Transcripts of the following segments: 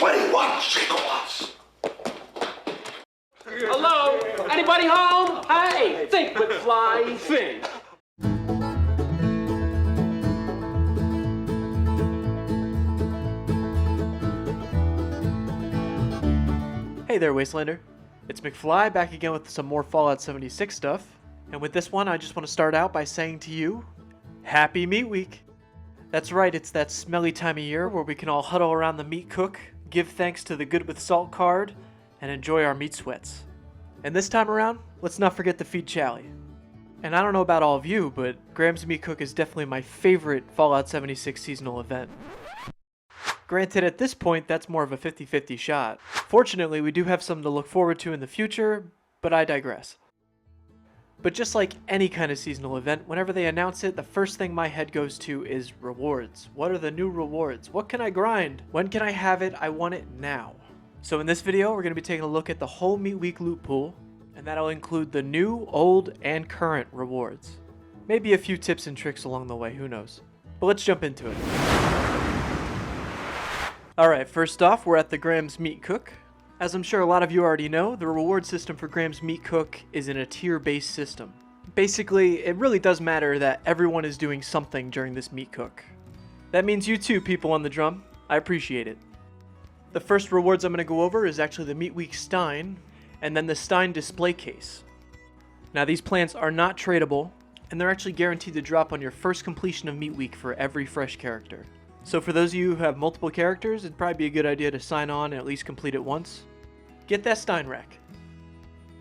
21 gigawatts. Hello? Anybody home? Hey, think McFly, think. Hey there, Wastelander. It's McFly back again with some more Fallout 76 stuff. And with this one, I just want to start out by saying to you, Happy Meat Week! That's right, it's that smelly time of year where we can all huddle around the meat cook, give thanks to the Good with Salt card, and enjoy our meat sweats. And this time around, let's not forget to feed Chally. And I don't know about all of you, but Graham's Meat Cook is definitely my favorite Fallout 76 seasonal event. Granted, at this point, that's more of a 50-50 shot. Fortunately, we do have something to look forward to in the future, but I digress. But just like any kind of seasonal event, whenever they announce it, the first thing my head goes to is rewards. What are the new rewards? What can I grind? When can I have it? I want it now. So in this video, we're going to be taking a look at the whole Meat Week loot pool, and that'll include the new, old, and current rewards. Maybe a few tips and tricks along the way, who knows. But let's jump into it. Alright, first off, we're at the Graham's Meat Cook. As I'm sure a lot of you already know, the reward system for Graham's Meat Cook is in a tier-based system. Basically, it really does matter that everyone is doing something during this Meat Cook. That means you too, people on the drum. I appreciate it. The first rewards I'm going to go over is actually the Meat Week Stein, and then the Stein display case. Now these plants are not tradable, and they're actually guaranteed to drop on your first completion of Meat Week for every fresh character. So for those of you who have multiple characters, it'd probably be a good idea to sign on and at least complete it once. Get that Stein rack.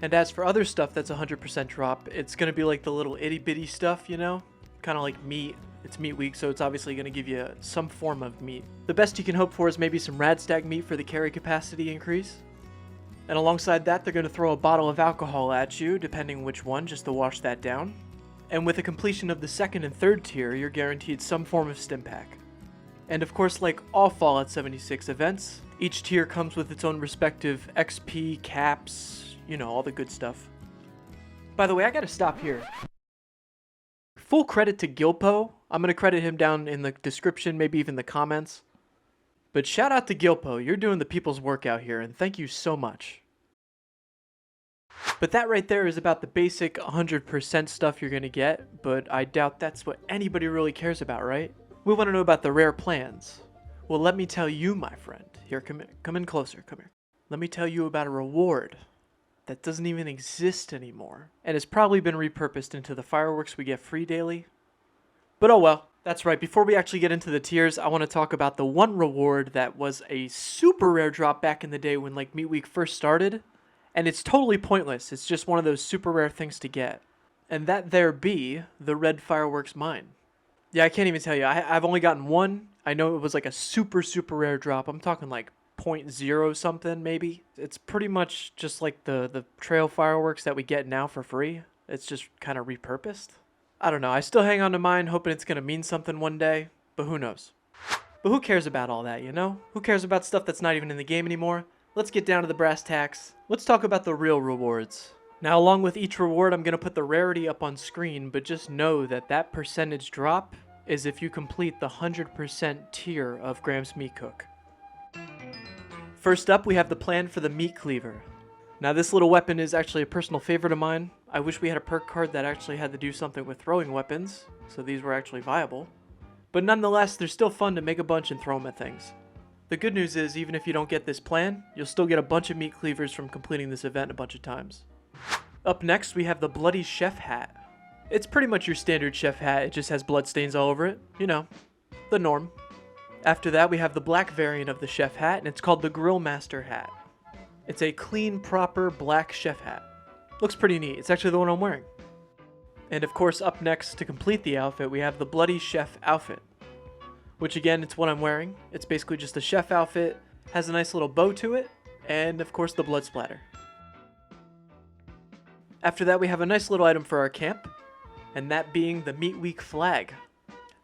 And as for other stuff that's 100% drop, it's going to be like the little itty bitty stuff, you know? Kind of like meat. It's Meat Week, so it's obviously going to give you some form of meat. The best you can hope for is maybe some Radstag meat for the carry capacity increase. And alongside that, they're going to throw a bottle of alcohol at you, depending which one, just to wash that down. And with the completion of the second and third tier, you're guaranteed some form of stim pack. And of course, like all Fallout 76 events, each tier comes with its own respective XP, caps, you know, all the good stuff. By the way, I gotta stop here. Full credit to Gilpo. I'm gonna credit him down in the description, maybe even the comments. But shout out to Gilpo, you're doing the people's work out here, and thank you so much. But that right there is about the basic 100% stuff you're gonna get, but I doubt that's what anybody really cares about, right? We want to know about the rare plans. Well, let me tell you, my friend. Here, come in closer, come here. Let me tell you about a reward that doesn't even exist anymore, and has probably been repurposed into the fireworks we get free daily. But oh well. That's right, before we actually get into the tiers, I want to talk about the one reward that was a super rare drop back in the day when like Meat Week first started, and it's totally pointless. It's just one of those super rare things to get. And that there be the red fireworks mine. Yeah, I can't even tell you. I've only gotten one. I know it was like a super rare drop. I'm talking like 0.0 something maybe. It's pretty much just like the trail fireworks that we get now for free. It's just kind of repurposed. I don't know. I still hang on to mine, hoping it's going to mean something one day, but who knows? But who cares about all that, you know? Who cares about stuff that's not even in the game anymore? Let's get down to the brass tacks. Let's talk about the real rewards. Now, along with each reward, I'm going to put the rarity up on screen, but just know that that percentage drop is if you complete the 100% tier of Graham's Meat Cook. First up, we have the plan for the Meat Cleaver. Now, this little weapon is actually a personal favorite of mine. I wish we had a perk card that actually had to do something with throwing weapons, so these were actually viable. But nonetheless, they're still fun to make a bunch and throw them at things. The good news is, even if you don't get this plan, you'll still get a bunch of meat cleavers from completing this event a bunch of times. Up next, we have the Bloody Chef Hat. It's pretty much your standard chef hat, it just has bloodstains all over it. You know, the norm. After that, we have the black variant of the chef hat, and it's called the Grill Master Hat. It's a clean, proper black chef hat. Looks pretty neat. It's actually the one I'm wearing. And of course, up next, to complete the outfit, we have the Bloody Chef Outfit. Which again, it's what I'm wearing. It's basically just a chef outfit, has a nice little bow to it, and of course the blood splatter. After that, we have a nice little item for our camp, and that being the Meat Week flag.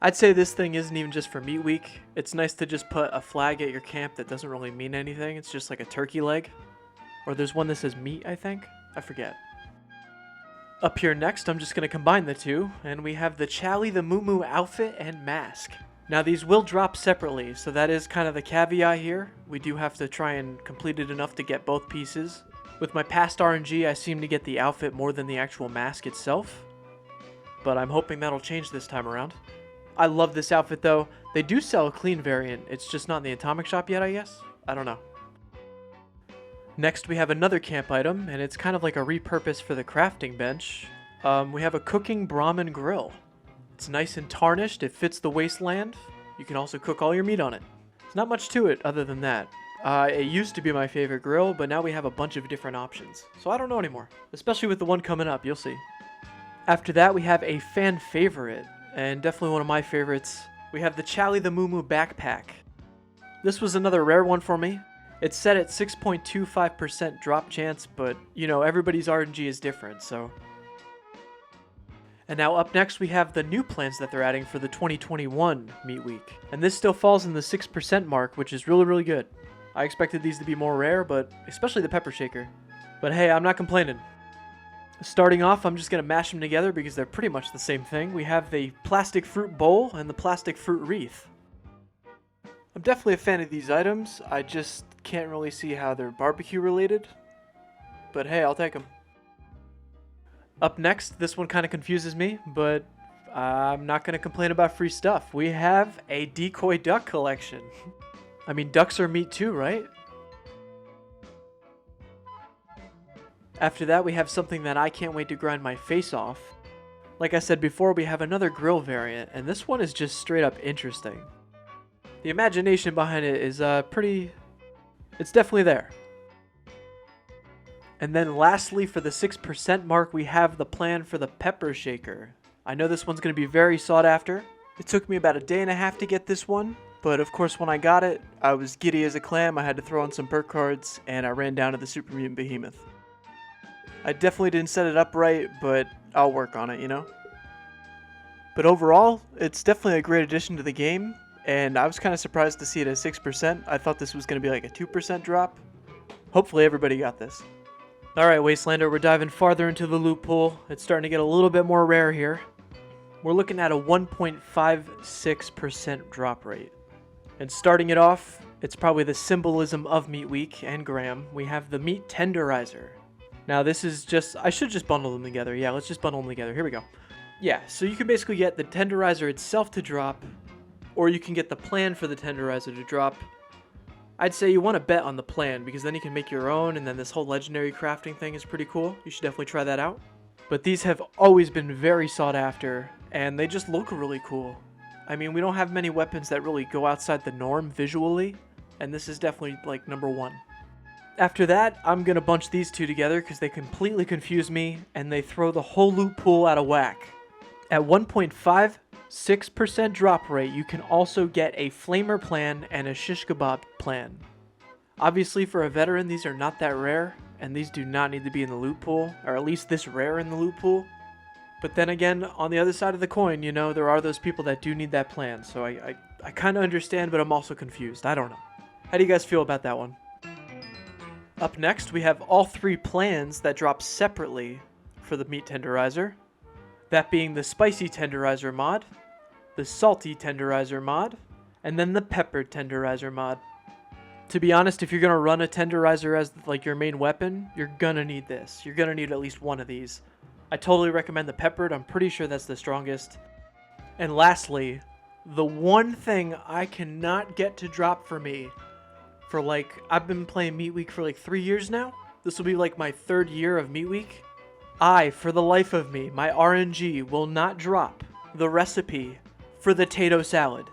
I'd say this thing isn't even just for Meat Week. It's nice to just put a flag at your camp that doesn't really mean anything. It's just like a turkey leg. Or there's one that says meat, I think. I forget. Up here next, I'm just going to combine the two, and we have the Chally the Moo Moo outfit and mask. Now these will drop separately, so that is kind of the caveat here. We do have to try and complete it enough to get both pieces. With my past RNG, I seem to get the outfit more than the actual mask itself, but I'm hoping that'll change this time around. I love this outfit though. They do sell a clean variant, it's just not in the atomic shop yet, I guess? I don't know. Next we have another camp item, and it's kind of like a repurpose for the crafting bench. We have a cooking Brahmin grill. It's nice and tarnished, it fits the wasteland. You can also cook all your meat on it. There's not much to it other than that. It used to be my favorite grill, but now we have a bunch of different options. So I don't know anymore, especially with the one coming up, you'll see. After that we have a fan favorite, and definitely one of my favorites. We have the Chally the Moo Moo backpack. This was another rare one for me. It's set at 6.25% drop chance, but you know, everybody's RNG is different, so. And now up next we have the new plans that they're adding for the 2021 Meat Week. And this still falls in the 6% mark, which is really, really good. I expected these to be more rare, but especially the pepper shaker. But hey, I'm not complaining. Starting off, I'm just going to mash them together because they're pretty much the same thing. We have the plastic fruit bowl and the plastic fruit wreath. I'm definitely a fan of these items. I just can't really see how they're barbecue related. But hey, I'll take them. Up next, this one kind of confuses me, but I'm not going to complain about free stuff. We have a decoy duck collection. I mean, ducks are meat too, right? After that, we have something that I can't wait to grind my face off. Like I said before, we have another grill variant, and this one is just straight up interesting. The imagination behind it is it's definitely there. And then lastly, for the 6% mark, we have the plan for the pepper shaker. I know this one's going to be very sought after. It took me about a day and a half to get this one, but of course when I got it, I was giddy as a clam. I had to throw on some perk cards, and I ran down to the Super Mutant Behemoth. I definitely didn't set it up right, but I'll work on it, you know? But overall, it's definitely a great addition to the game, and I was kind of surprised to see it at 6%. I thought this was going to be like a 2% drop. Hopefully everybody got this. Alright, Wastelander, we're diving farther into the loot pool. It's starting to get a little bit more rare here. We're looking at a 1.56% drop rate. And starting it off, it's probably the symbolism of Meat Week and Graham. We have the Meat Tenderizer. Now this is just, I should just bundle them together. Yeah, let's just bundle them together. Here we go. Yeah, so you can basically get the Tenderizer itself to drop, or you can get the plan for the Tenderizer to drop. I'd say you want to bet on the plan, because then you can make your own, and then this whole legendary crafting thing is pretty cool. You should definitely try that out. But these have always been very sought after, and they just look really cool. I mean, we don't have many weapons that really go outside the norm visually, and this is definitely like number one. After that, I'm going to bunch these two together because they completely confuse me, and they throw the whole loot pool out of whack. At 1.56% drop rate, you can also get a flamer plan and a shish kebab plan. Obviously, for a veteran, these are not that rare, and these do not need to be in the loot pool, or at least this rare in the loot pool. But then again, on the other side of the coin, you know, there are those people that do need that plan, so I kind of understand, but I'm also confused. I don't know. How do you guys feel about that one? Up next, we have all three plans that drop separately for the Meat Tenderizer. That being the Spicy Tenderizer mod, the Salty Tenderizer mod, and then the Pepper Tenderizer mod. To be honest, if you're going to run a Tenderizer as like your main weapon, you're going to need this. You're going to need at least one of these. I totally recommend the Peppered. I'm pretty sure that's the strongest. And lastly, the one thing I cannot get to drop for me for like, I've been playing Meat Week for like 3 years now. This will be like my 3rd year of Meat Week. For the life of me, my RNG will not drop the recipe for the tato salad.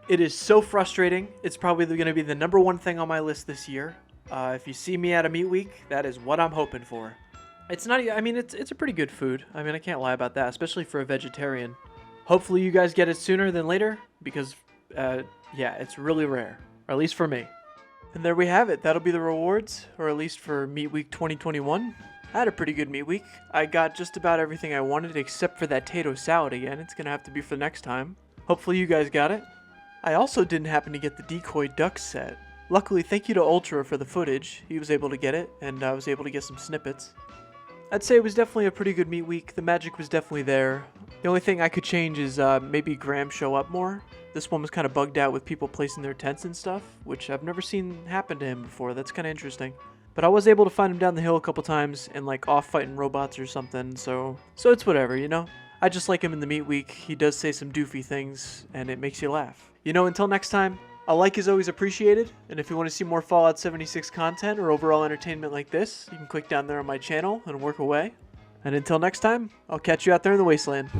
It is so frustrating. It's probably going to be the number one thing on my list this year. If you see me at a Meat Week, that is what I'm hoping for. It's not, I mean, it's a pretty good food. I mean, I can't lie about that, especially for a vegetarian. Hopefully you guys get it sooner than later, because, yeah, it's really rare. Or at least for me. And there we have it. That'll be the rewards, or at least for Meat Week 2021. I had a pretty good Meat Week. I got just about everything I wanted, except for that tato salad again. It's gonna have to be for next time. Hopefully you guys got it. I also didn't happen to get the decoy duck set. Luckily, thank you to Ultra for the footage. He was able to get it, and I was able to get some snippets. I'd say it was definitely a pretty good Meat Week. The magic was definitely there. The only thing I could change is maybe Graham show up more. This one was kind of bugged out with people placing their tents and stuff, which I've never seen happen to him before. That's kind of interesting. But I was able to find him down the hill a couple times and like off fighting robots or something, so it's whatever, you know? I just like him in the meat week. He does say some doofy things and it makes you laugh. You know, until next time, a like is always appreciated, and if you want to see more Fallout 76 content or overall entertainment like this, you can click down there on my channel and work away. And until next time, I'll catch you out there in the wasteland.